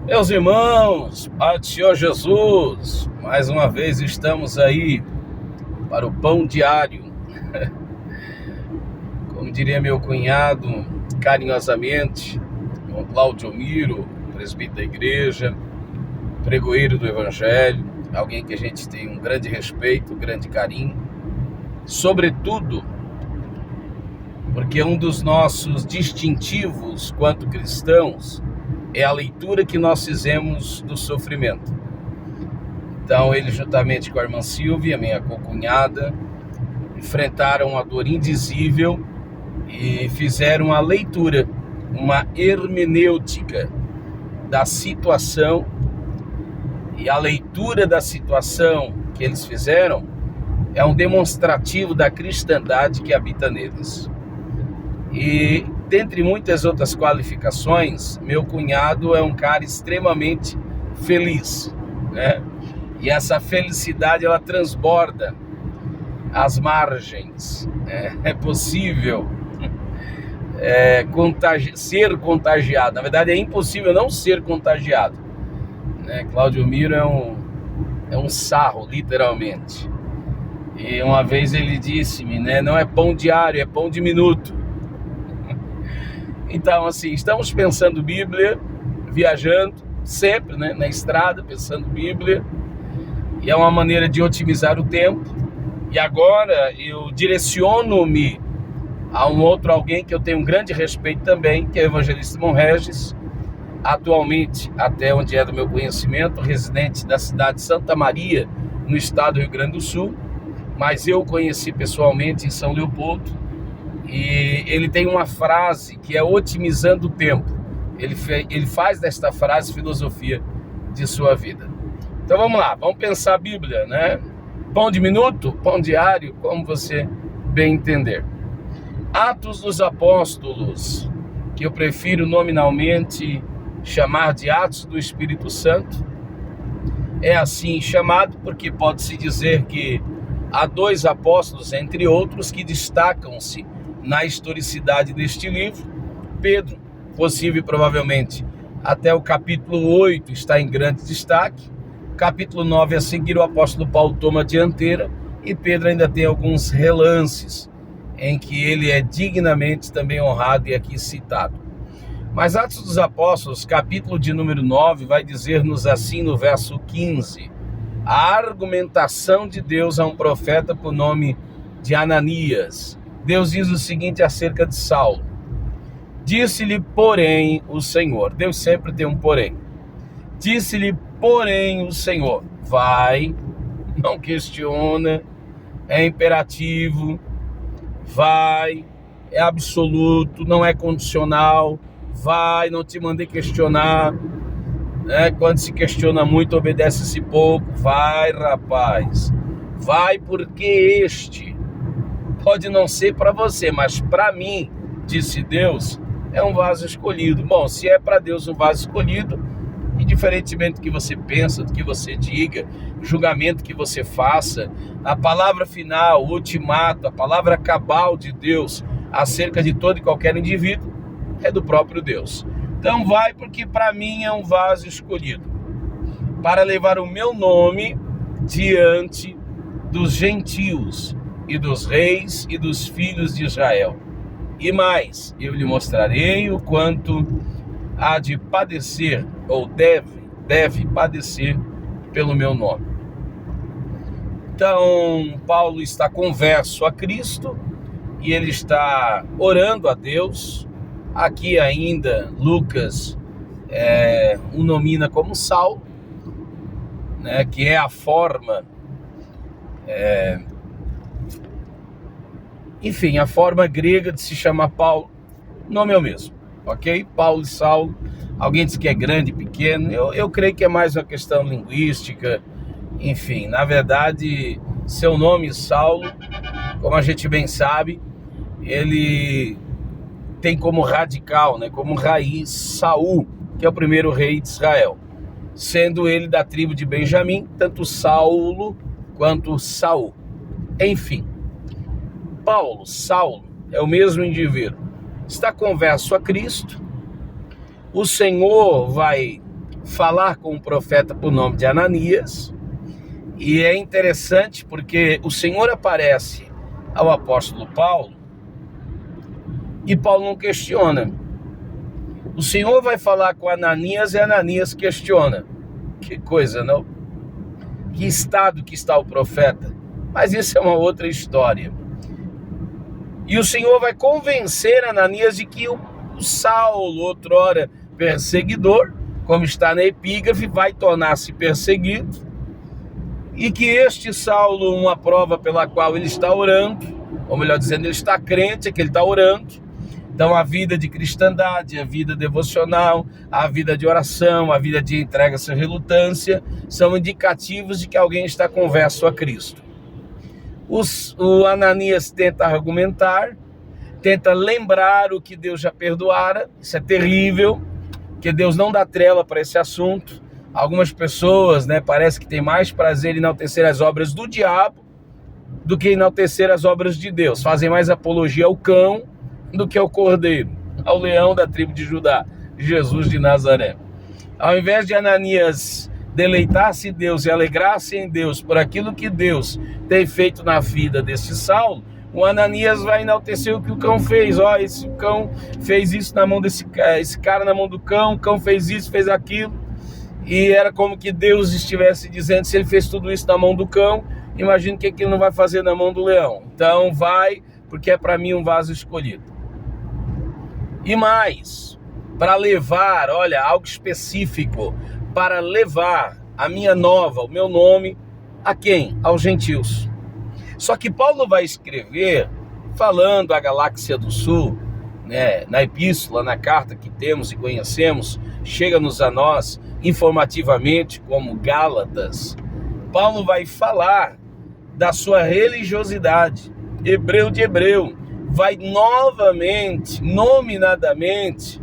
Meus irmãos, Pai do Senhor Jesus, mais uma vez estamos aí para o pão diário. Como diria meu cunhado, carinhosamente, o Cláudio Miro, presbítero da igreja, pregoeiro do Evangelho, alguém que a gente tem um grande respeito, um grande carinho, sobretudo porque um dos nossos distintivos quanto cristãos é a leitura que nós fizemos do sofrimento. Então ele, juntamente com a irmã Silvia, minha concunhada, enfrentaram a dor indizível e fizeram a leitura, uma hermenêutica da situação. E a leitura da situação que eles fizeram é um demonstrativo da cristandade que habita neles. E, dentre muitas outras qualificações, meu cunhado é um cara extremamente feliz, né? E essa felicidade, ela transborda as margens. É possível ser contagiado. Na verdade, é impossível não ser contagiado, né? Cláudio Miro é um sarro, literalmente. E uma vez ele disse-me, né? Não é pão diário, é pão de minuto. Então, assim, estamos pensando Bíblia, viajando sempre, né, na estrada, pensando Bíblia, e é uma maneira de otimizar o tempo. E agora eu direciono-me a um outro alguém que eu tenho um grande respeito também, que é o evangelista Simão Regis, atualmente, até onde é do meu conhecimento, residente da cidade de Santa Maria, no estado do Rio Grande do Sul, mas eu o conheci pessoalmente em São Leopoldo. E ele tem uma frase que é otimizando o tempo. Ele faz desta frase filosofia de sua vida. Então vamos lá, vamos pensar a Bíblia, né? Pão de minuto, pão diário, como você bem entender. Atos dos Apóstolos, que eu prefiro nominalmente chamar de Atos do Espírito Santo, é assim chamado porque pode-se dizer que há dois apóstolos, entre outros, que destacam-se na historicidade deste livro. Pedro, possível e provavelmente até o capítulo 8 está em grande destaque. Capítulo 9 a seguir, o apóstolo Paulo toma a dianteira, e Pedro ainda tem alguns relances em que ele é dignamente também honrado e aqui citado. Mas Atos dos Apóstolos, capítulo de número 9, vai dizer-nos assim no verso 15: a argumentação de Deus a um profeta por nome de Ananias. Deus diz o seguinte acerca de Saulo: disse-lhe, porém, o Senhor. Deus sempre tem um porém. Disse-lhe, porém, o Senhor: vai, não questiona, é imperativo, vai, é absoluto, não é condicional, vai, não te mandei questionar, né? Quando se questiona muito, obedece-se pouco. Vai, rapaz, vai, porque este pode não ser para você, mas para mim, disse Deus, é um vaso escolhido. Bom, se é para Deus um vaso escolhido, indiferentemente do que você pensa, do que você diga, julgamento que você faça, a palavra final, o ultimato, a palavra cabal de Deus acerca de todo e qualquer indivíduo é do próprio Deus. Então vai, porque para mim é um vaso escolhido para levar o meu nome diante dos gentios e dos reis e dos filhos de Israel. E mais, eu lhe mostrarei o quanto há de padecer, ou deve padecer pelo meu nome. Então, Paulo está converso a Cristo, e ele está orando a Deus. Aqui ainda, Lucas o nomina como Saulo, né, que é a forma... Enfim, a forma grega de se chamar Paulo. O nome é o mesmo, ok? Paulo e Saulo. Alguém diz que é grande, pequeno. Eu creio que é mais uma questão linguística. Enfim, na verdade, seu nome, Saulo, como a gente bem sabe, ele tem como radical, né, como raiz, Saul, que é o primeiro rei de Israel. Sendo ele da tribo de Benjamim, tanto Saulo quanto Saul. Enfim, Paulo, Saulo, é o mesmo indivíduo. Está converso a Cristo. O Senhor vai falar com o profeta por nome de Ananias. E é interessante porque o Senhor aparece ao apóstolo Paulo e Paulo não questiona. O Senhor vai falar com Ananias e Ananias questiona. Que coisa, não? Que estado que está o profeta? Mas isso é uma outra história. E o Senhor vai convencer Ananias de que o Saulo, outrora perseguidor, como está na epígrafe, vai tornar-se perseguido, e que este Saulo, uma prova pela qual ele está orando, ou melhor dizendo, ele está crente, é que ele está orando. Então a vida de cristandade, a vida devocional, a vida de oração, a vida de entrega sem relutância, são indicativos de que alguém está converso a Cristo. O Ananias tenta argumentar, tenta lembrar o que Deus já perdoara. Isso é terrível, porque Deus não dá trela para esse assunto. Algumas pessoas, parece que tem mais prazer em enaltecer as obras do diabo do que enaltecer as obras de Deus. Fazem mais apologia ao cão do que ao cordeiro, ao leão da tribo de Judá, Jesus de Nazaré. Ao invés de Ananias deleitar-se em Deus e alegrar-se em Deus por aquilo que Deus tem feito na vida desse Saulo, o Ananias vai enaltecer o que o cão fez. Esse cão fez isso na mão esse cara na mão do cão, o cão fez isso, fez aquilo. E era como que Deus estivesse dizendo, se ele fez tudo isso na mão do cão, imagina o que ele não vai fazer na mão do leão. Então vai, porque é para mim um vaso escolhido. E mais, para levar, algo específico, para levar a minha nova, o meu nome, a quem? Aos gentios. Só que Paulo vai escrever, falando à galáxia do sul, na epístola, na carta que temos e conhecemos, chega-nos a nós informativamente como Gálatas. Paulo vai falar da sua religiosidade, hebreu de hebreu, vai novamente, nominadamente,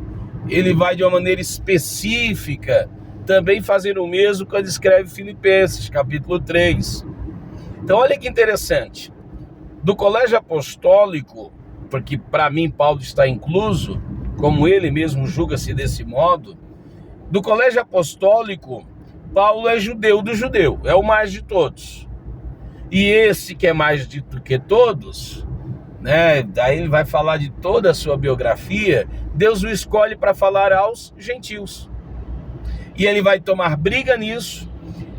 ele vai de uma maneira específica também fazer o mesmo quando escreve Filipenses, capítulo 3. Então olha que interessante, do colégio apostólico, porque para mim Paulo está incluso, como ele mesmo julga-se desse modo, do colégio apostólico, Paulo é judeu do judeu, é o mais de todos. E esse que é mais do que todos, daí ele vai falar de toda a sua biografia, Deus o escolhe para falar aos gentios. E ele vai tomar briga nisso,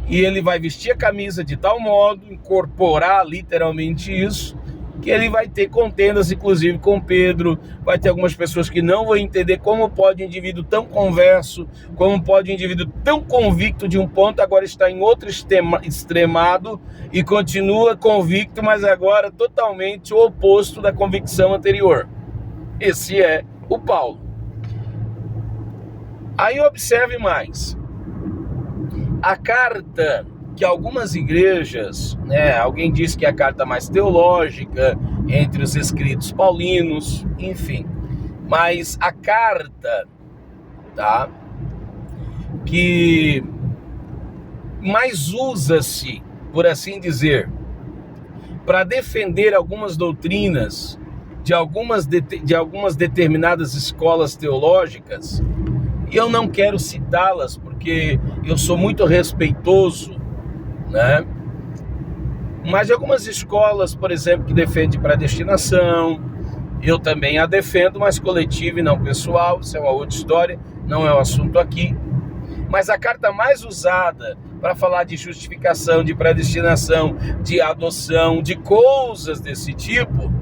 e ele vai vestir a camisa de tal modo, incorporar literalmente isso, que ele vai ter contendas, inclusive com Pedro, vai ter algumas pessoas que não vão entender como pode um indivíduo tão converso, como pode um indivíduo tão convicto de um ponto, agora está em outro extremado, e continua convicto, mas agora totalmente o oposto da convicção anterior. Esse é o Paulo. Aí observe mais, a carta que algumas igrejas, alguém diz que é a carta mais teológica entre os escritos paulinos, enfim, mas a carta, que mais usa-se, por assim dizer, para defender algumas doutrinas de algumas determinadas escolas teológicas, e eu não quero citá-las porque eu sou muito respeitoso, mas de algumas escolas, por exemplo, que defendem predestinação, eu também a defendo, mas coletiva e não pessoal, isso é uma outra história, não é o assunto aqui. Mas a carta mais usada para falar de justificação, de predestinação, de adoção, de coisas desse tipo,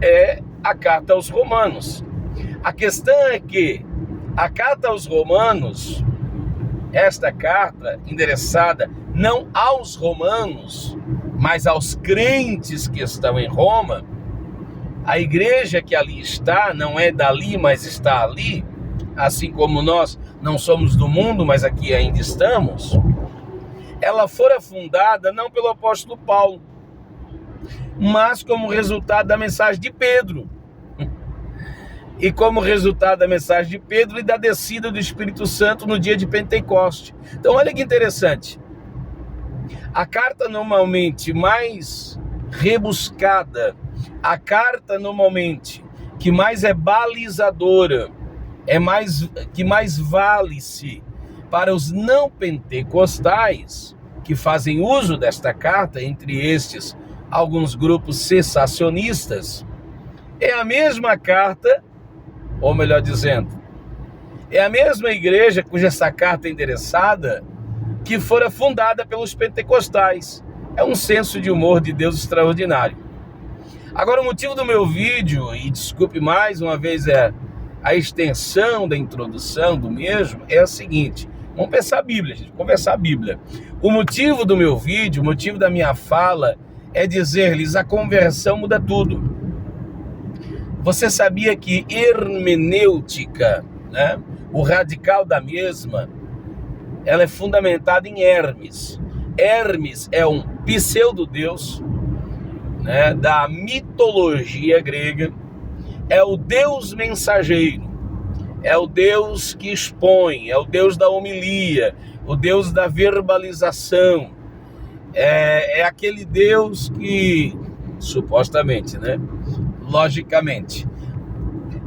é a carta aos Romanos. A questão é que a carta aos Romanos, esta carta endereçada não aos romanos, mas aos crentes que estão em Roma, a igreja que ali está, não é dali, mas está ali, assim como nós não somos do mundo, mas aqui ainda estamos, ela fora fundada não pelo apóstolo Paulo, mas como resultado da mensagem de Pedro. E como resultado da mensagem de Pedro e da descida do Espírito Santo no dia de Pentecoste. Então olha que interessante. A carta normalmente mais rebuscada, a carta normalmente que mais é balizadora, que mais vale-se Para os não pentecostais, que fazem uso desta carta, entre estes alguns grupos cessacionistas, é a mesma carta, ou melhor dizendo, é a mesma igreja cuja essa carta é endereçada que fora fundada pelos pentecostais. É um senso de humor de Deus extraordinário. Agora, o motivo do meu vídeo, e desculpe mais uma vez a extensão da introdução do mesmo, é o seguinte: vamos pensar a Bíblia, gente, conversar a Bíblia. O motivo do meu vídeo, o motivo da minha fala é dizer-lhes: a conversão muda tudo. Você sabia que hermenêutica, né, o radical da mesma, ela é fundamentada em Hermes. Hermes é um pseudo-deus, né, da mitologia grega, é o Deus mensageiro, é o Deus que expõe, é o Deus da homilia, o Deus da verbalização, é aquele Deus que, supostamente, né, logicamente,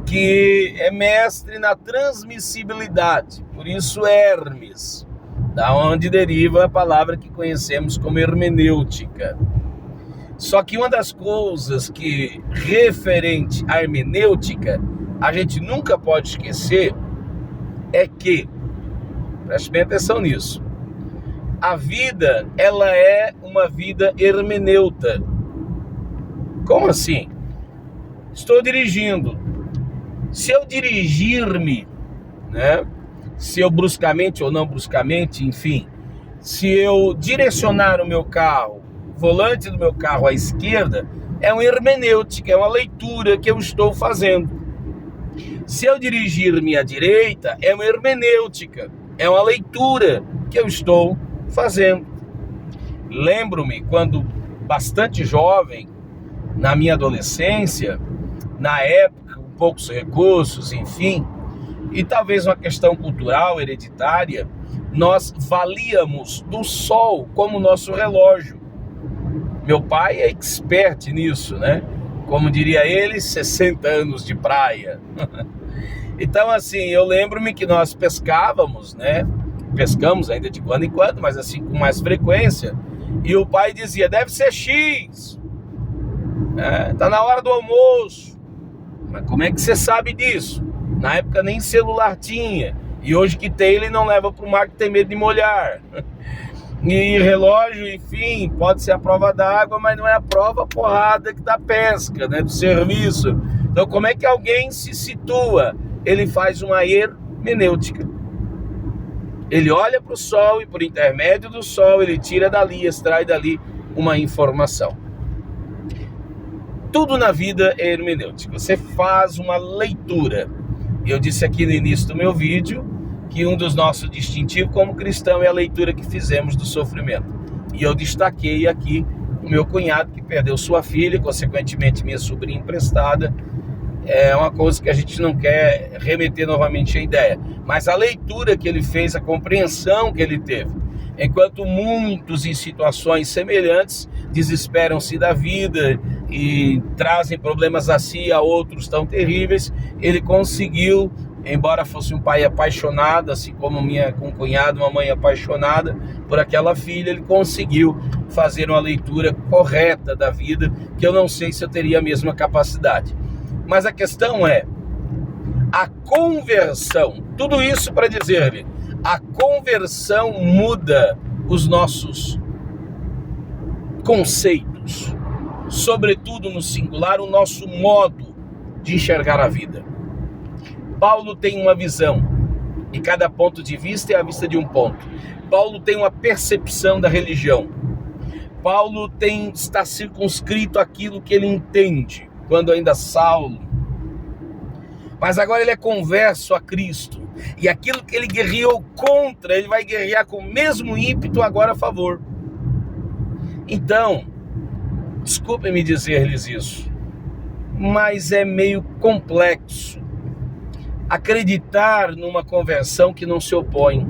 que é mestre na transmissibilidade, por isso Hermes, da onde deriva a palavra que conhecemos como hermenêutica. Só que uma das coisas que, referente à hermenêutica, a gente nunca pode esquecer é que, preste bem atenção nisso, a vida, ela é uma vida hermeneuta. Como assim? Estou dirigindo. Se eu dirigir-me, né, se eu bruscamente ou não bruscamente, enfim, se eu direcionar o meu carro, o volante do meu carro à esquerda, é uma hermenêutica, é uma leitura que eu estou fazendo. Se eu dirigir-me à direita, é uma hermenêutica, é uma leitura que eu estou fazendo. Lembro-me quando bastante jovem, na minha adolescência, na época, com poucos recursos, enfim, e talvez uma questão cultural, hereditária, nós valíamos do sol como nosso relógio. Meu pai é expert nisso, né? Como diria ele, 60 anos de praia. Então, assim, eu lembro-me que nós pescávamos, né? Pescamos ainda de quando em quando, mas assim com mais frequência. E o pai dizia: deve ser X. Tá na hora do almoço. Mas como é que você sabe disso? Na época nem celular tinha. E hoje que tem, ele não leva para o mar que tem medo de molhar. E relógio, enfim, pode ser a prova d'água, mas não é a prova porrada da pesca, né, do serviço. Então, como é que alguém se situa? Ele faz uma hermenêutica. Ele olha para o sol e, por intermédio do sol, ele tira dali, extrai dali uma informação. Tudo na vida é hermenêutica. Você faz uma leitura. Eu disse aqui no início do meu vídeo que um dos nossos distintivos como cristão é a leitura que fizemos do sofrimento. E eu destaquei aqui o meu cunhado que perdeu sua filha, consequentemente minha sobrinha emprestada. É uma coisa que a gente não quer remeter novamente a ideia. Mas a leitura que ele fez, a compreensão que ele teve. Enquanto muitos em situações semelhantes desesperam-se da vida e trazem problemas a si e a outros tão terríveis, ele conseguiu, embora fosse um pai apaixonado, assim como um cunhado, uma mãe apaixonada por aquela filha, ele conseguiu fazer uma leitura correta da vida, que eu não sei se eu teria a mesma capacidade. Mas a questão é a conversão. Tudo isso para dizer-lhe, a conversão muda os nossos conceitos, sobretudo no singular, o nosso modo de enxergar a vida. Paulo tem uma visão, e cada ponto de vista é a vista de um ponto. Paulo tem uma percepção da religião. Paulo está circunscrito àquilo que ele entende, quando ainda Saulo. Mas agora ele é converso a Cristo. E aquilo que ele guerreou contra, ele vai guerrear com o mesmo ímpeto agora a favor. Então, desculpem-me dizer-lhes isso, mas é meio complexo acreditar numa conversão que não se opõe.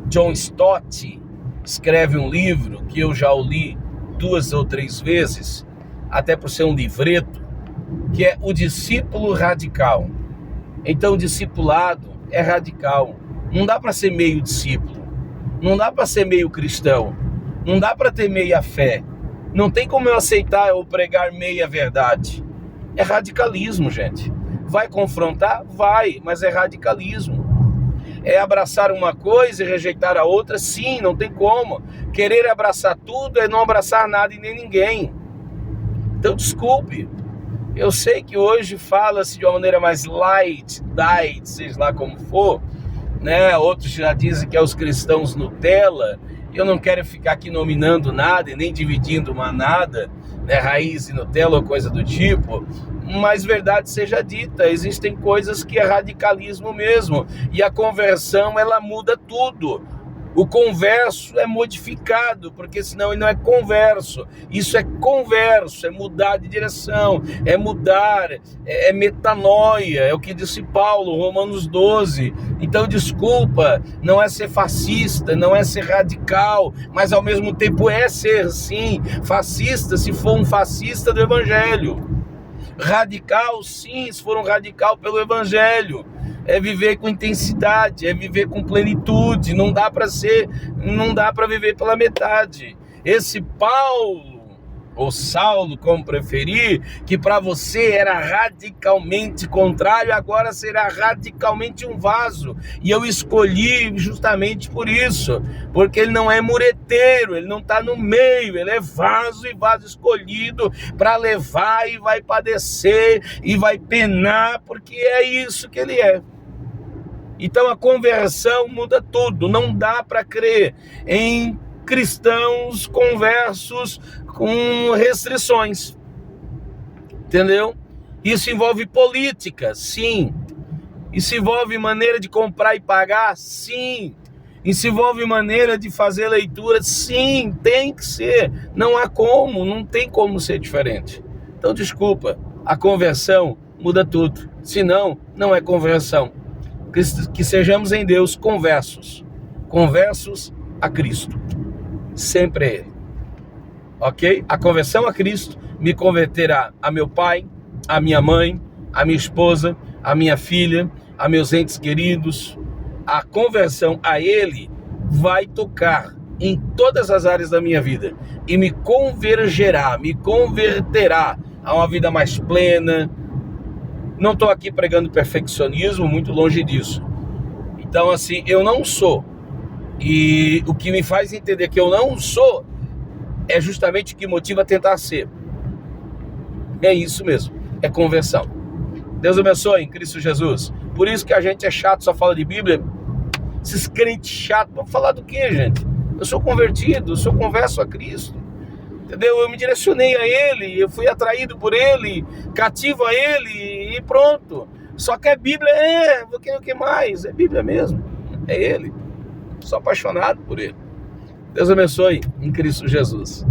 John Stott escreve um livro que eu já o li 2 ou 3 vezes, até por ser um livreto, que é O Discípulo Radical. Então, o discipulado é radical. Não dá para ser meio discípulo. Não dá para ser meio cristão. Não dá para ter meia fé. Não tem como eu aceitar ou pregar meia verdade. É radicalismo, gente. Vai confrontar? Vai, mas é radicalismo. É abraçar uma coisa e rejeitar a outra? Sim, não tem como. Querer abraçar tudo é não abraçar nada e nem ninguém. Então, desculpe. Eu sei que hoje fala-se de uma maneira mais light, seja lá como for, né? Outros já dizem que é os cristãos Nutella. Eu não quero ficar aqui nominando nada e nem dividindo uma nada, né? Raiz e Nutella ou coisa do tipo. Mas verdade seja dita, existem coisas que é radicalismo mesmo. E a conversão, ela muda tudo. O converso é modificado, porque senão ele não é converso. Isso é converso, é mudar de direção, é mudar, é metanoia, é o que disse Paulo, Romanos 12. Então, desculpa, não é ser fascista, não é ser radical, mas ao mesmo tempo é ser, sim, fascista, se for um fascista do Evangelho. Radical, sim, se for um radical pelo Evangelho. É viver com intensidade, é viver com plenitude. Não dá para viver pela metade. Esse Paulo, ou Saulo, como preferir, que para você era radicalmente contrário, agora será radicalmente um vaso. E eu escolhi justamente por isso, porque ele não é mureteiro, ele não está no meio, ele é vaso, e vaso escolhido para levar, e vai padecer, e vai penar, porque é isso que ele é. Então a conversão muda tudo. Não dá para crer em cristãos conversos com restrições, entendeu? Isso envolve política, sim. Isso envolve maneira de comprar e pagar, sim. Isso envolve maneira de fazer leitura, sim, tem que ser. Não há como, não tem como ser diferente. Então desculpa, a conversão muda tudo. Senão, não é conversão. Que sejamos em Deus conversos a Cristo, sempre é Ele, ok? A conversão a Cristo me converterá a meu pai, a minha mãe, a minha esposa, a minha filha, a meus entes queridos. A conversão a Ele vai tocar em todas as áreas da minha vida e me converterá a uma vida mais plena. Não estou aqui pregando perfeccionismo, muito longe disso. Então, assim, eu não sou. E o que me faz entender que eu não sou é justamente o que motiva a tentar ser. É isso mesmo, é conversão. Deus abençoe em Cristo Jesus. Por isso que a gente é chato, só fala de Bíblia. Esses crentes chatos, vão falar do quê, gente? Eu sou convertido, eu sou converso a Cristo. Entendeu? Eu me direcionei a Ele, eu fui atraído por Ele, cativo a Ele e pronto. Só que a Bíblia vou querer o que mais? É Bíblia mesmo, é Ele. Sou apaixonado por Ele. Deus abençoe em Cristo Jesus.